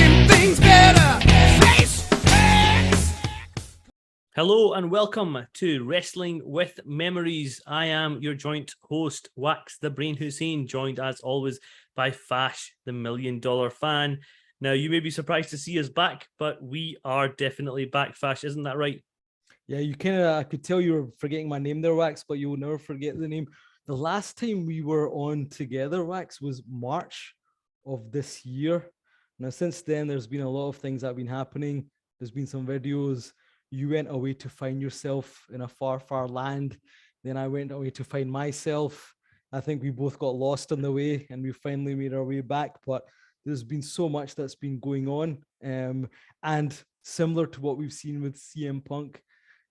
making things better. Face, face. Hello and welcome to Wrestling with Memories. I am your joint host, Wax the Brain Hussein, joined as always by Fash, the $1 Million Fan. Now, you may be surprised to see us back, but we are definitely back, Fash. Isn't that right? Yeah, I could tell you were forgetting my name there, Wax, but you will never forget the name. The last time we were on together, Wax, was March of this year. Now, since then, there's been a lot of things that have been happening. There's been some videos. You went away to find yourself in a far, far land. Then I went away to find myself. I think we both got lost on the way and we finally made our way back. But there's been so much that's been going on. And similar to what we've seen with CM Punk,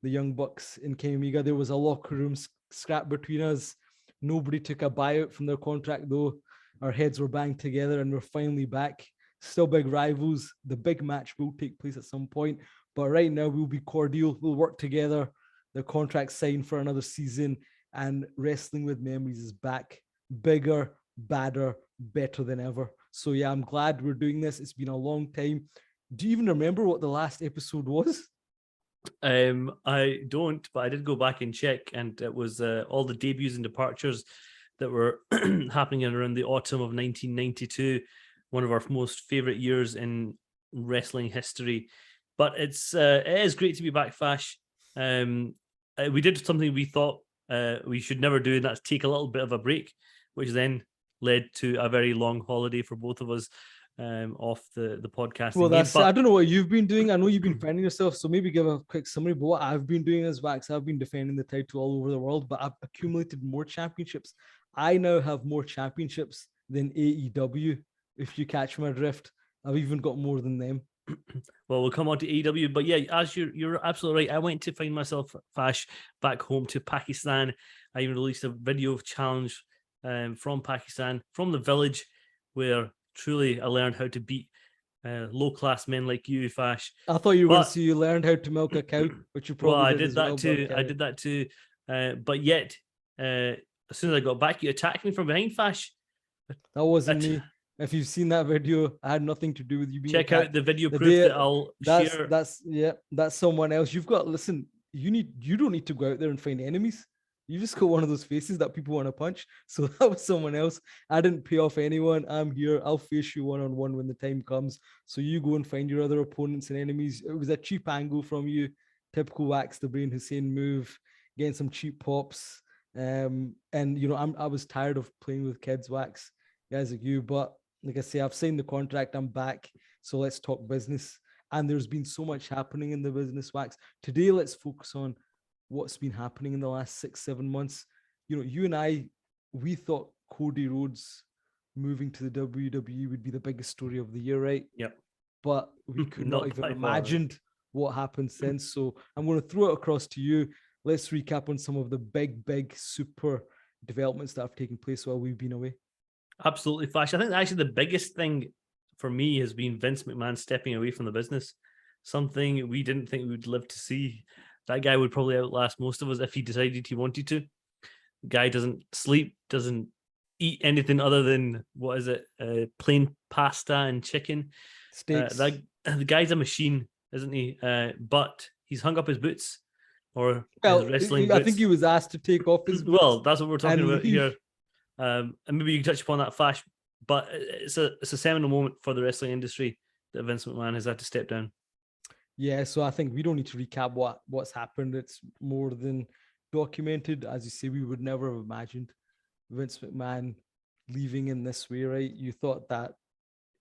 the Young Bucks in Kenny Omega, there was a locker room scrap between us. Nobody took a buyout from their contract, though. Our heads were banged together and we're finally back. Still big rivals. The big match will take place at some point. But right now, we'll be cordial. We'll work together. The contract's signed for another season. And Wrestling with Memories is back. Bigger, badder, better than ever. So yeah, I'm glad we're doing this. It's been a long time. Do you even remember what the last episode was? I don't, but I did go back and check, and it was all the debuts and departures that were happening around the autumn of 1992, one of our most favorite years in wrestling history. But it is great to be back, Fash. We did something we thought we should never do, and that's take a little bit of a break, which then led to a very long holiday for both of us off the podcast. Well, I don't know what you've been doing. I know you've been finding yourself, so maybe give a quick summary. But what I've been doing as Wax, I've been defending the title all over the world, but I've accumulated more championships. I now have more championships than AEW, if you catch my drift. I've even got more than them. Well, we'll come on to AEW, but yeah, as you're absolutely right. I went to find myself, Fash, back home to Pakistan. I even released a video challenge from Pakistan, from the village, where truly I learned how to beat low-class men like you, Fash. I thought you were going to say you learned how to milk a cow, which you probably I did that too. I did that too. But yet, as soon as I got back, you attacked me from behind, Fash. That wasn't me. If you've seen that video, I had nothing to do with you being Check attacked. out the video proof that I'll share. That's someone else. You don't need to go out there and find enemies. You just got one of those faces that people want to punch. So that was someone else. I didn't pay off anyone. I'm here. I'll face you one-on-one when the time comes. So you go and find your other opponents and enemies. It was a cheap angle from you. Typical Wax the Brain Hussein move, getting some cheap pops. And I was tired of playing with kids, Wax, guys like you. But like I say, I've signed the contract. I'm back. So let's talk business. And there's been so much happening in the business, Wax. Today, let's focus on what's been happening in the last 6-7 months. You and I, we thought Cody Rhodes moving to the WWE would be the biggest story of the year, right? Yep. But we could not even imagined what happened since. So I'm going to throw it across to you. Let's recap on some of the big, super developments that have taken place while we've been away. Absolutely, Flash. I think actually the biggest thing for me has been Vince McMahon stepping away from the business. Something we didn't think we would live to see. That guy would probably outlast most of us if he decided he wanted to. The guy doesn't sleep, doesn't eat anything other than, plain pasta and chicken. Steaks. The guy's a machine, isn't he? But he's hung up his boots. His wrestling boots. I think he was asked to take off his boots. Well, that's what we're talking about here. And maybe you can touch upon that, Flash. But it's a seminal moment for the wrestling industry that Vince McMahon has had to step down. Yeah, so I think we don't need to recap what's happened. It's more than documented. As you say, we would never have imagined Vince McMahon leaving in this way, right? You thought that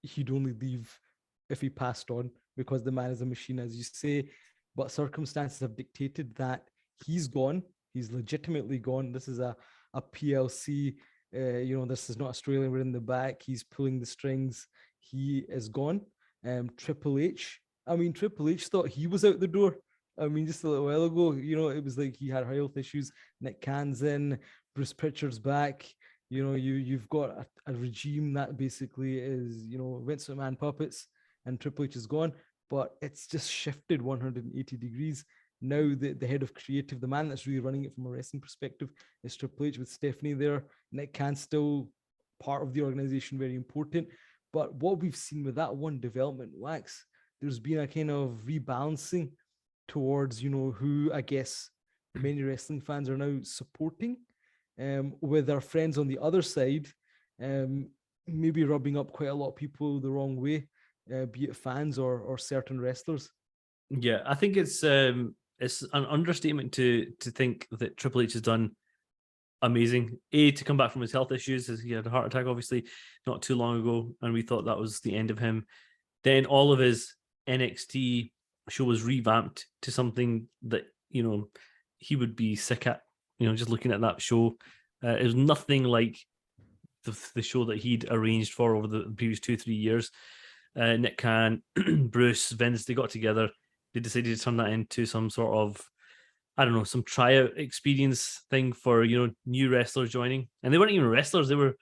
he'd only leave if he passed on, because the man is a machine, as you say. But circumstances have dictated that he's gone. He's legitimately gone. This is a PLC. This is not Australia. We're in the back. He's pulling the strings. He is gone. Triple H thought he was out the door. Just a little while ago, it was like he had health issues. Nick Khan's in, Bruce Pritchard's back. You've got a regime that basically is, Vince McMahon puppets, and Triple H is gone. But it's just shifted 180 degrees. Now the head of creative, the man that's really running it from a wrestling perspective, is Triple H with Stephanie there. Nick Khan's still part of the organization, very important. But what we've seen with that one development, Wax, there's been a kind of rebalancing towards, who I guess many wrestling fans are now supporting, with our friends on the other side, maybe rubbing up quite a lot of people the wrong way, be it fans or certain wrestlers. Yeah, I think it's an understatement to think that Triple H has done amazing. To come back from his health issues, as he had a heart attack, obviously, not too long ago, and we thought that was the end of him. Then all of his NXT show was revamped to something that he would be sick at. Just looking at that show, it was nothing like the show that he'd arranged for over the previous 2-3 years. Nick Khan, Bruce, Vince, they got together. They decided to turn that into some sort of, I don't know, some tryout experience thing for, new wrestlers joining. And they weren't even wrestlers. They were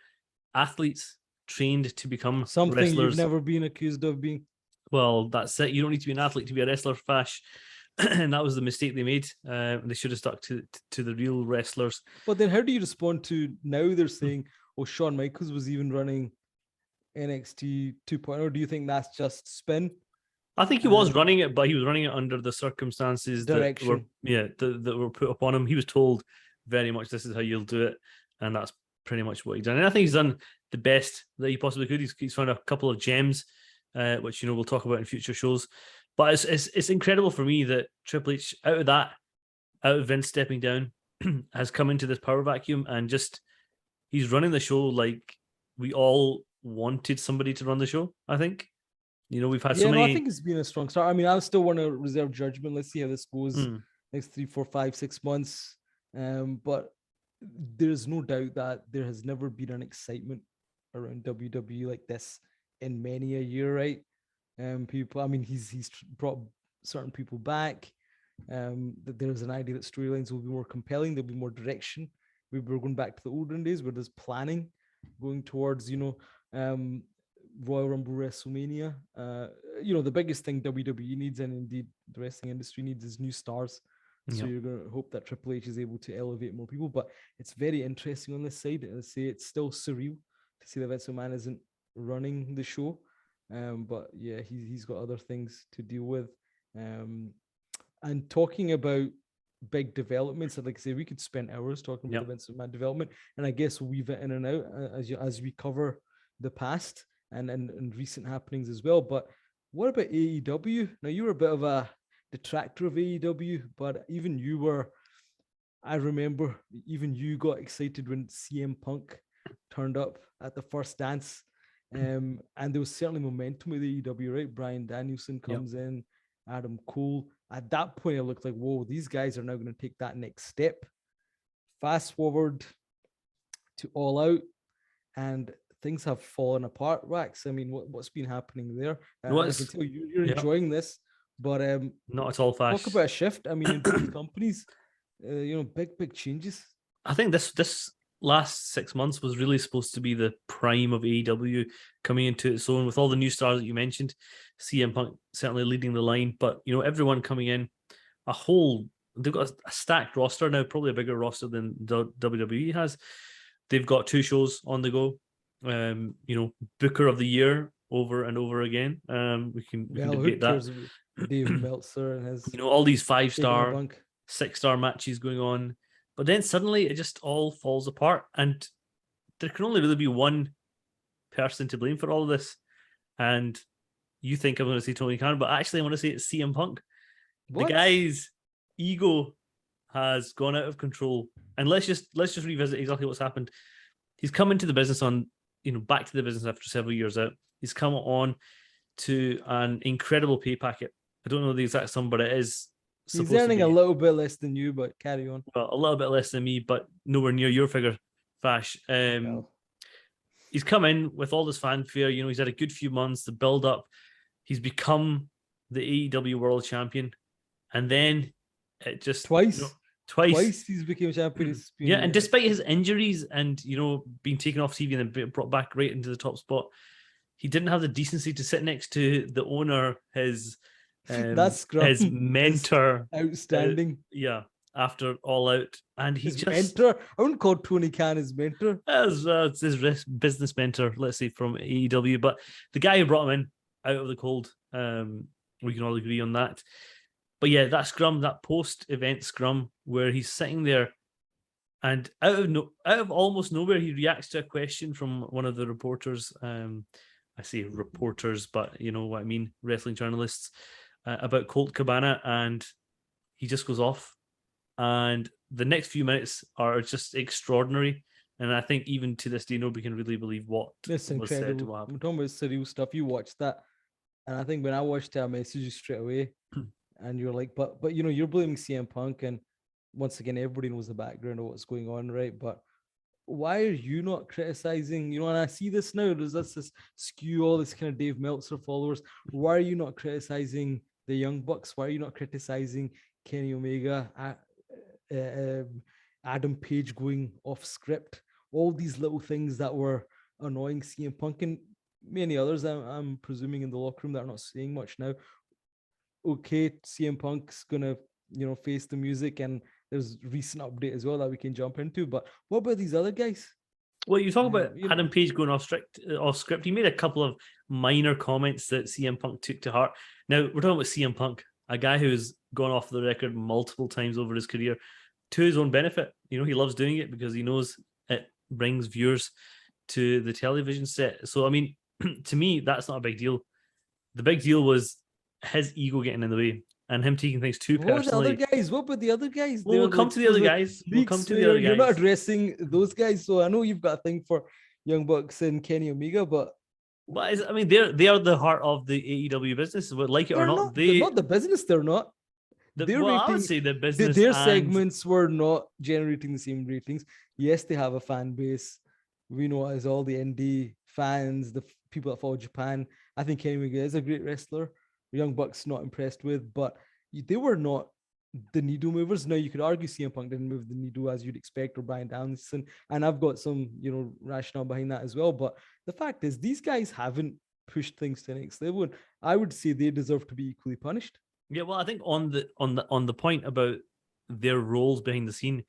athletes trained to become Something wrestlers. you've never been accused of being. Well, that's it. You don't need to be an athlete to be a wrestler, Fash. And that was the mistake they made. They should have stuck to the real wrestlers. But then how do you respond to now they're saying, oh, Shawn Michaels was even running NXT 2.0? Do you think that's just spin? I think he was running it, but he was running it under the circumstances that were put upon him. He was told very much, this is how you'll do it. And that's pretty much what he's done. And I think he's done the best that he possibly could. He's found a couple of gems, which, we'll talk about in future shows. But it's incredible for me that Triple H, out of Vince stepping down, has come into this power vacuum and just, he's running the show like we all wanted somebody to run the show, I think. We've had so many. I think it's been a strong start. I mean, I still want to reserve judgment. Let's see how this goes next 3, 4, 5, 6 months. But there's no doubt that there has never been an excitement around WWE like this in many a year, right? People, I mean, he's brought certain people back. That there's an idea that storylines will be more compelling. There'll be more direction. We're going back to the olden days where there's planning going towards, Royal Rumble, WrestleMania. The biggest thing WWE needs, and indeed the wrestling industry needs, is new stars. So you're going to hope that Triple H is able to elevate more people. But it's very interesting on this side. I say it's still surreal to see that Vince McMahon isn't running the show. But yeah, he's got other things to deal with. And talking about big developments, I'd like to say we could spend hours talking about the Vince McMahon development, and I guess weave it in and out as we cover the past and recent happenings as well. But what about AEW? Now, you were a bit of a detractor of AEW, but even you were, I remember, even you got excited when CM Punk turned up at the first dance. And there was certainly momentum with AEW, right? Bryan Danielson comes in, Adam Cole. At that point, it looked like, whoa, these guys are now going to take that next step. Fast forward to All Out, and things have fallen apart. Wax, I mean, what's been happening there? I can tell you're enjoying this, but not at all, Fash. Talk about a shift. I mean, in both companies, big changes. I think this last 6 months was really supposed to be the prime of AEW coming into its own with all the new stars that you mentioned. CM Punk certainly leading the line, but everyone coming in, they've got a stacked roster now, probably a bigger roster than WWE has. They've got 2 shows on the go. Booker of the Year over and over again. We can debate that. Dave Meltzer and his all these 5-star, 6-star matches going on. But then suddenly it just all falls apart, and there can only really be one person to blame for all of this. And you think I'm going to say Tony Khan, but actually I want to say it's CM Punk. What? The guy's ego has gone out of control. And let's just revisit exactly what's happened. He's come into the business back to the business after several years out. He's come on to an incredible pay packet. I don't know the exact sum, but it is. He's earning a little bit less than you, but carry on. Well, a little bit less than me, but nowhere near your figure, Fash. He's come in with all this fanfare. He's had a good few months, the build up. He's become the AEW World Champion, and then it just twice he's became champion. And despite his injuries and being taken off TV and then brought back right into the top spot, he didn't have the decency to sit next to the owner, his mentor. Outstanding. after All Out, and he His just mentor. I wouldn't call Tony Khan his mentor. as it's his business mentor, let's say, from AEW. But the guy who brought him in out of the cold, we can all agree on that. But yeah, that scrum, that post-event scrum, where he's sitting there, and out of almost nowhere, he reacts to a question from one of the reporters. I say reporters, but you know what I mean, wrestling journalists, about Colt Cabana, and he just goes off. And the next few minutes are just extraordinary. And I think even to this day, nobody can really believe what That's was said. incredible. I'm talking about surreal stuff. You watched that, and I think when I watched it, I messaged you straight away, and you're like, but you know, you're blaming CM Punk, and once again, everybody knows the background of what's going on, right? But why are you not criticizing? You know, and I see this now. There's this skew, all this kind of Dave Meltzer followers. Why are you not criticizing the Young Bucks? Why are you not criticizing Kenny Omega, Adam Page going off script? All these little things that were annoying CM Punk and many others. I'm presuming in the locker room that are not saying much now. Okay, CM Punk's gonna face the music, and there's recent update as well that we can jump into. But what about these other guys? Well, you talk about you know- Adam Page going off script. He made a couple of minor comments that CM Punk took to heart. Now we're talking about CM Punk, a guy who's gone off the record multiple times over his career to his own benefit. You know, he loves doing it because he knows it brings viewers to the television set. So, I mean, to me, that's not a big deal. The big deal was his ego getting in the way and him taking things too What personally. about the other guys? What about the other guys? Well, we'll come to the other guys. We'll come to the other guys. You're not addressing those guys, so I know you've got a thing for Young Bucks and Kenny Omega, but I mean, they are the heart of the AEW business. Like it or not, they're not the business. They're not. I would say the business. Their segments were not generating the same ratings. Yes, they have a fan base. We know as all the indie fans, the people that follow Japan. I think Kenny Omega is a great wrestler. Young Bucks not impressed with, but they were not the needle movers. Now you could argue CM Punk didn't move the needle as you'd expect, or Bryan Danielson, and I've got some rationale behind that as well. But the fact is, these guys haven't pushed things to the next level, and I would say they deserve to be equally punished. Yeah, well, I think on the point about their roles behind the scene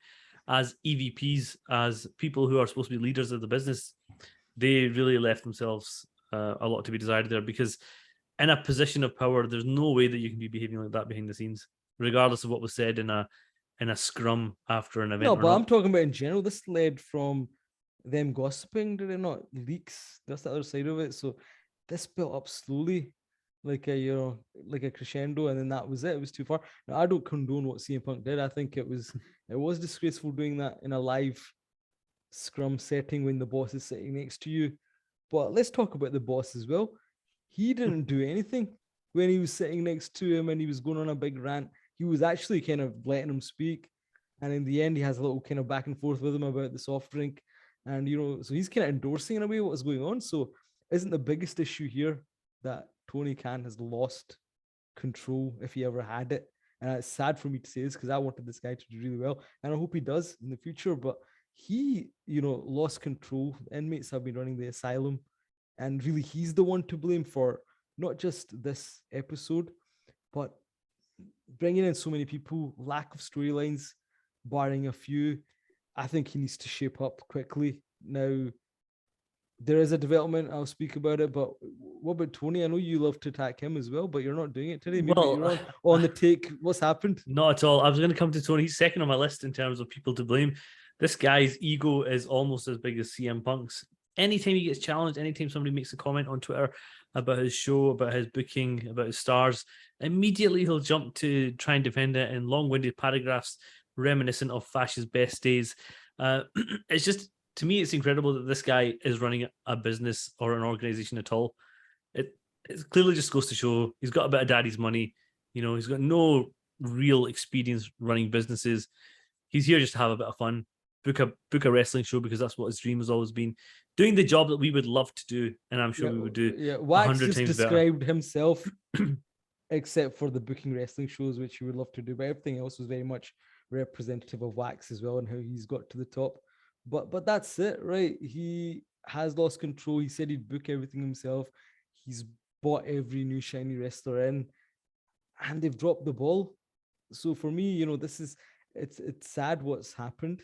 as EVPs, as people who are supposed to be leaders of the business, they really left themselves a lot to be desired there, because in a position of power, there's no way that you can be behaving like that behind the scenes, regardless of what was said in a scrum after an event. No, but I'm talking about in general. This led from them gossiping, did it not? Leaks. That's the other side of it. So this built up slowly, like a crescendo, and then that was it. It was too far. Now, I don't condone what CM Punk did. I think it was disgraceful doing that in a live scrum setting when the boss is sitting next to you. But let's talk about the boss as well. He didn't do anything when he was sitting next to him and he was going on a big rant. He was actually kind of letting him speak. And in the end, he has a little kind of back and forth with him about the soft drink. And, so he's kind of endorsing in a way what's going on. So isn't the biggest issue here that Tony Khan has lost control, if he ever had it? And it's sad for me to say this because I wanted this guy to do really well. And I hope he does in the future. But he, lost control. Inmates have been running the asylum. And really, he's the one to blame for not just this episode, but bringing in so many people, lack of storylines, barring a few. I think he needs to shape up quickly. Now, there is a development. I'll speak about it. But what about Tony? I know you love to attack him as well, but you're not doing it today. Maybe you're on the take. What's happened? Not at all. I was going to come to Tony. He's second on my list in terms of people to blame. This guy's ego is almost as big as CM Punk's. Anytime he gets challenged, anytime somebody makes a comment on Twitter about his show, about his booking, about his stars, immediately he'll jump to try and defend it in long-winded paragraphs reminiscent of Fash's best days. It's just, to me, it's incredible that this guy is running a business or an organization at all. It clearly just goes to show he's got a bit of daddy's money. He's got no real experience running businesses. He's here just to have a bit of fun. Book a wrestling show because that's what his dream has always been. Doing the job that we would love to do, and I'm sure we would do. Yeah, Wax just described better. himself, except for the booking wrestling shows, which he would love to do. But everything else was very much representative of Wax as well and how he's got to the top. But that's it, right? He has lost control. He said he'd book everything himself. He's bought every new shiny wrestler in, and they've dropped the ball. So for me, this is it's sad what's happened.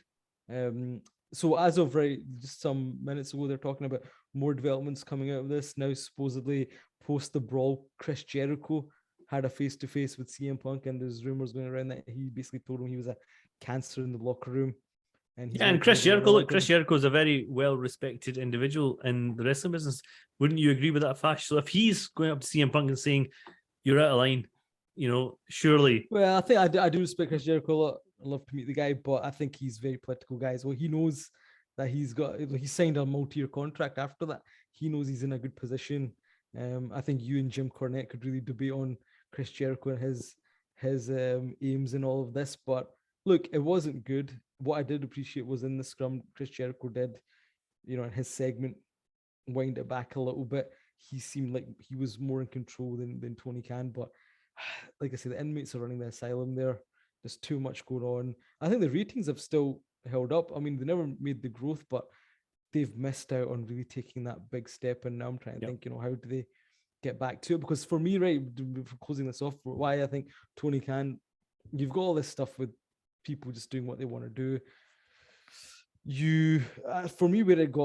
So as of just some minutes ago, they're talking about more developments coming out of this. Now, supposedly, post the brawl, Chris Jericho had a face-to-face with CM Punk, and there's rumors going around that he basically told him he was a cancer in the locker room. And he's and Chris Jericho, look, Chris Jericho is a very well-respected individual in the wrestling business. Wouldn't you agree with that, Fash? So if he's going up to CM Punk and saying, "You're out of line," surely. Well, I think I do respect Chris Jericho a lot. I love to meet the guy, but I think he's very political guy as well. He knows that he signed a multi-year contract after that. He knows he's in a good position. I think you and Jim Cornette could really debate on Chris Jericho and his aims in all of this. But look, it wasn't good. What I did appreciate was in the scrum, Chris Jericho did, in his segment, wind it back a little bit. He seemed like he was more in control than Tony Khan. But like I said, the inmates are running the asylum there. There's too much going on. I think the ratings have still held up. I mean, they never made the growth, but they've missed out on really taking that big step. And now I'm trying to think, how do they get back to it? Because for me, right, for closing this off, why I think Tony Khan, you've got all this stuff with people just doing what they want to do. For me, where it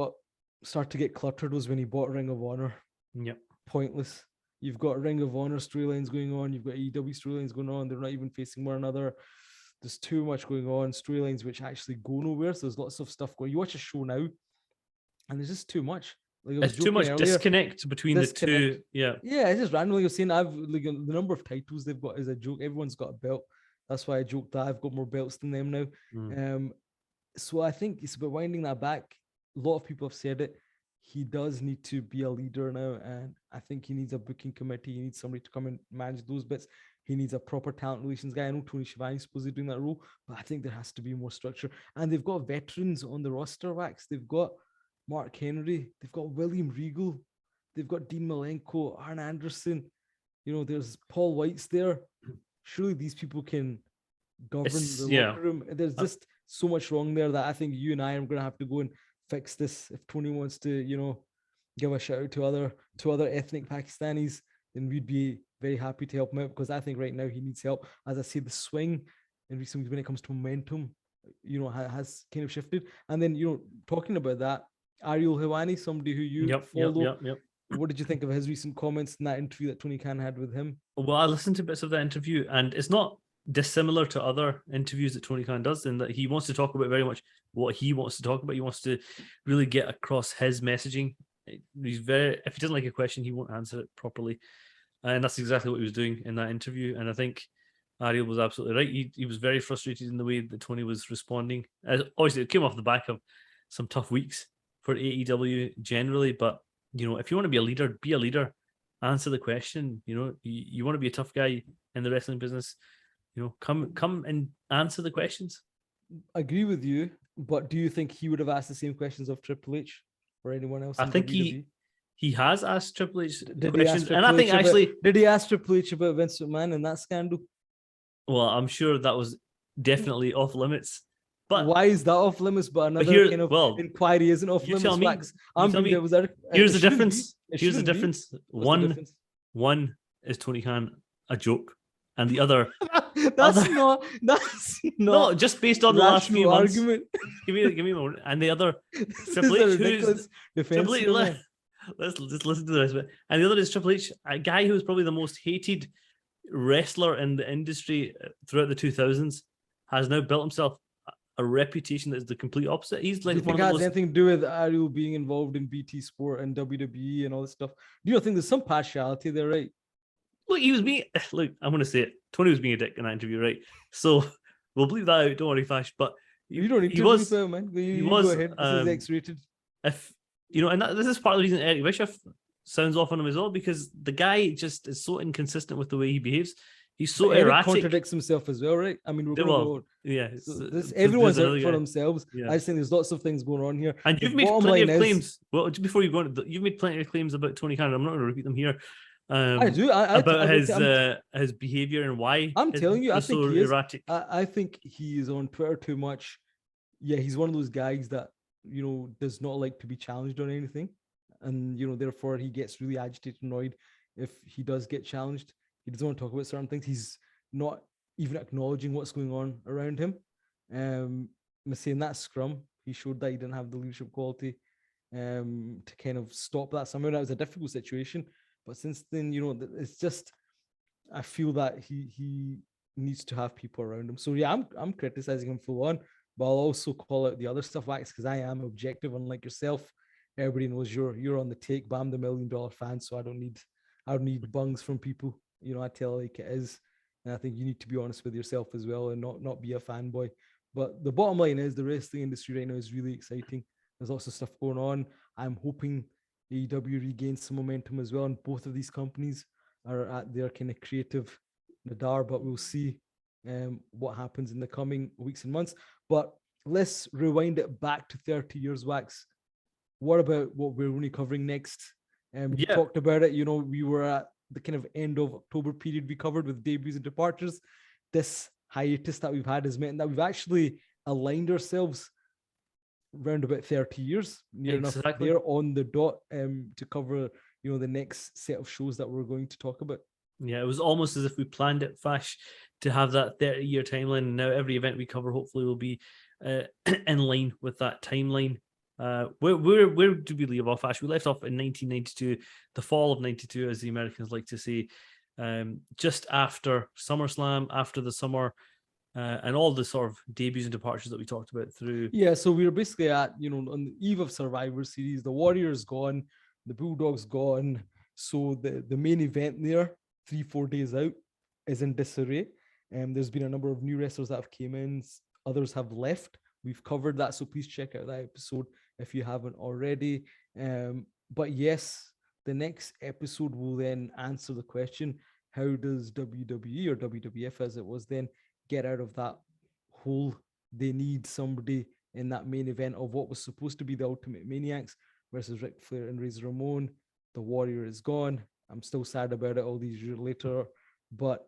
started to get cluttered was when he bought Ring of Honor. Yep. Pointless. You've got Ring of Honor storylines going on. You've got AEW storylines going on. They're not even facing one another. There's too much going on. Storylines which actually go nowhere. So there's lots of stuff going. You watch a show now, and there's just too much. Like there's too much disconnect between the two. Yeah. Yeah, it's just randomly. You're saying the number of titles they've got is a joke. Everyone's got a belt. That's why I joked that I've got more belts than them now. So I think it's about winding that back. A lot of people have said it. He does need to be a leader now, and I think he needs a booking committee. He needs somebody to come and manage those bits. He needs a proper talent relations guy. I know Tony Schiavone's supposed to be doing that role, but I think there has to be more structure. And they've got veterans on the roster, Wax. They've got Mark Henry. They've got William Regal. They've got Dean Malenko, Arn Anderson. There's Paul White's there. Surely these people can govern the locker room. There's just so much wrong there that I think you and I are going to have to go and fix this. If Tony wants to, give a shout out to other ethnic Pakistanis, then we'd be very happy to help him out, because I think right now he needs help. As I say, the swing in recent weeks when it comes to momentum, has kind of shifted. And then, talking about that, Ariel Helwani, somebody who you follow. Yep. What did you think of his recent comments in that interview that Tony Khan had with him? Well, I listened to bits of that interview, and it's not dissimilar to other interviews that Tony Khan does, in that he wants to talk about very much what he wants to talk about. He wants to really get across his messaging. If he doesn't like a question, he won't answer it properly. And that's exactly what he was doing in that interview. And I think Ariel was absolutely right. He was very frustrated in the way that Tony was responding. Obviously, it came off the back of some tough weeks for AEW generally. But, if you want to be a leader, be a leader. Answer the question. You want to be a tough guy in the wrestling business. Come and answer the questions. I agree with you, but do you think he would have asked the same questions of Triple H or anyone else? I think he has asked Triple H questions, and I think did he ask Triple H about Vince McMahon and that scandal? Well, I'm sure that was definitely off limits. But why is that off limits? But another inquiry isn't off limits. Here's the difference. Here's the difference. One is Tony Khan a joke, and the other that's not just based on the last few months. Argument. Give me a moment. And the other Triple H, let's just listen to the rest of it. And the other is Triple H, a guy who was probably the most hated wrestler in the industry throughout the 2000s, has now built himself a reputation that is the complete opposite. He's like, do you think it has anything to do with Ariel being involved in BT Sport and WWE and all this stuff? Do you think there's some partiality there, right? Look, I'm going to say it. Tony was being a dick in that interview, right? So we'll bleep that out. Don't worry, Fash. But you don't need to bleep it out, man. You go ahead. This is X-rated. And this is part of the reason Eric Bischoff sounds off on him as well, because the guy just is so inconsistent with the way he behaves. He's so erratic. Contradicts himself as well, right? I mean, everyone's out for themselves. Yeah. I just think there's lots of things going on here. And you've made plenty of claims. Well, just before you go on, you've made plenty of claims about Tony Khan. I'm not going to repeat them here. I do. About his behavior and why I'm telling you, I think so he is erratic. I think he is on Twitter too much. Yeah, he's one of those guys that does not like to be challenged on anything, and therefore he gets really agitated, annoyed if he does get challenged. He doesn't want to talk about certain things. He's not even acknowledging what's going on around him. I'm saying that scrum, he showed that he didn't have the leadership quality to kind of stop that. Somehow that was a difficult situation, but since then, it's just I feel that he needs to have people around him. So yeah, I'm criticizing him full on, but I'll also call out the other stuff, Wax, because I am objective, unlike yourself. Everybody knows you're on the take, but I'm the $1 million fan, so I don't need bungs from people. I tell like it is. And I think you need to be honest with yourself as well and not be a fanboy. But the bottom line is the wrestling industry right now is really exciting. There's lots of stuff going on. I'm hoping AEW regains some momentum as well. And both of these companies are at their kind of creative nadar, but we'll see what happens in the coming weeks and months. But let's rewind it back to 30 years, Wax. What about what we're only covering next? You talked about it. We were at the kind of end of October period we covered with debuts and departures. This hiatus that we've had has meant that we've actually aligned ourselves around about 30 years, near enough there on the dot to cover, the next set of shows that we're going to talk about. Yeah, it was almost as if we planned it, Fash, to have that 30-year timeline. And now every event we cover hopefully will be in line with that timeline. Where did we leave off, Ash? We left off in 1992, the fall of 92, as the Americans like to say, just after SummerSlam, after the summer, and all the sort of debuts and departures that we talked about through. Yeah, so we were basically at, on the eve of Survivor Series, the Warriors gone, the Bulldogs gone. So the main event there, 3-4 days out, is in disarray. There's been a number of new wrestlers that have came in, others have left. We've covered that, so please check out that episode if you haven't already. But yes, the next episode will then answer the question, how does WWE or WWF as it was then get out of that hole? They need somebody in that main event of what was supposed to be the Ultimate Maniacs versus Ric Flair and Razor Ramon. The Warrior is gone. I'm still sad about it all these years later, but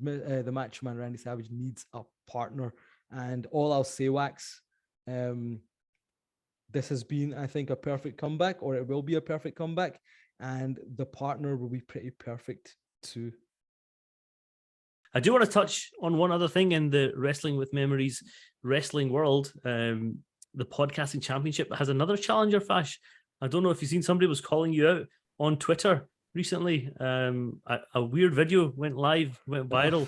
the Macho Man Randy Savage needs a partner. And all I'll say, Wax, this has been, I think, a perfect comeback, or it will be a perfect comeback, and the partner will be pretty perfect too. I do want to touch on one other thing in the Wrestling with Memories wrestling world. The Podcasting Championship has another challenger, Fash. I don't know if you've seen, somebody was calling you out on Twitter recently. A weird video went viral.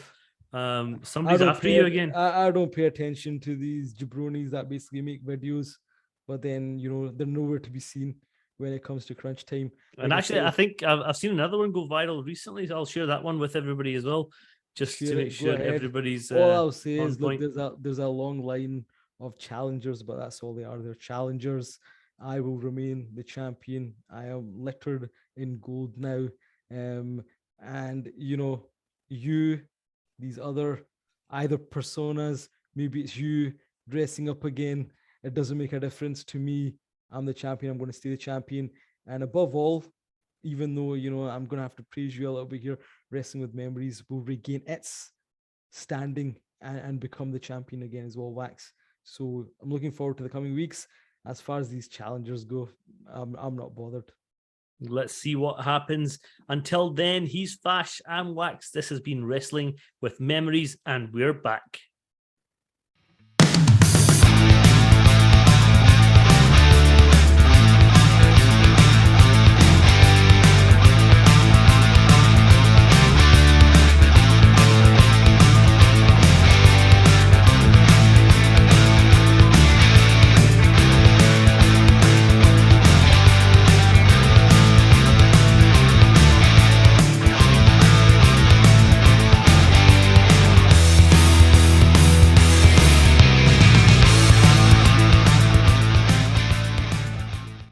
Somebody's after you again. I don't pay attention to these jabronis that basically make videos, but then they're nowhere to be seen when it comes to crunch time. And actually, I think I've seen another one go viral recently. So I'll share that one with everybody as well, just to make sure everybody's. All I'll say is, look, there's a long line of challengers, but that's all they are. They're challengers. I will remain the champion. I am littered in gold now, and these other either personas, maybe it's you dressing up again. It doesn't make a difference to me. I'm the champion. I'm going to stay the champion. And above all, even though, I'm going to have to praise you a little bit here, Wrestling with Memories will regain its standing and become the champion again as well, Wax. So I'm looking forward to the coming weeks. As far as these challengers go, I'm not bothered. Let's see what happens. Until then, he's Fash and Wax. This has been Wrestling with Memories, and we're back.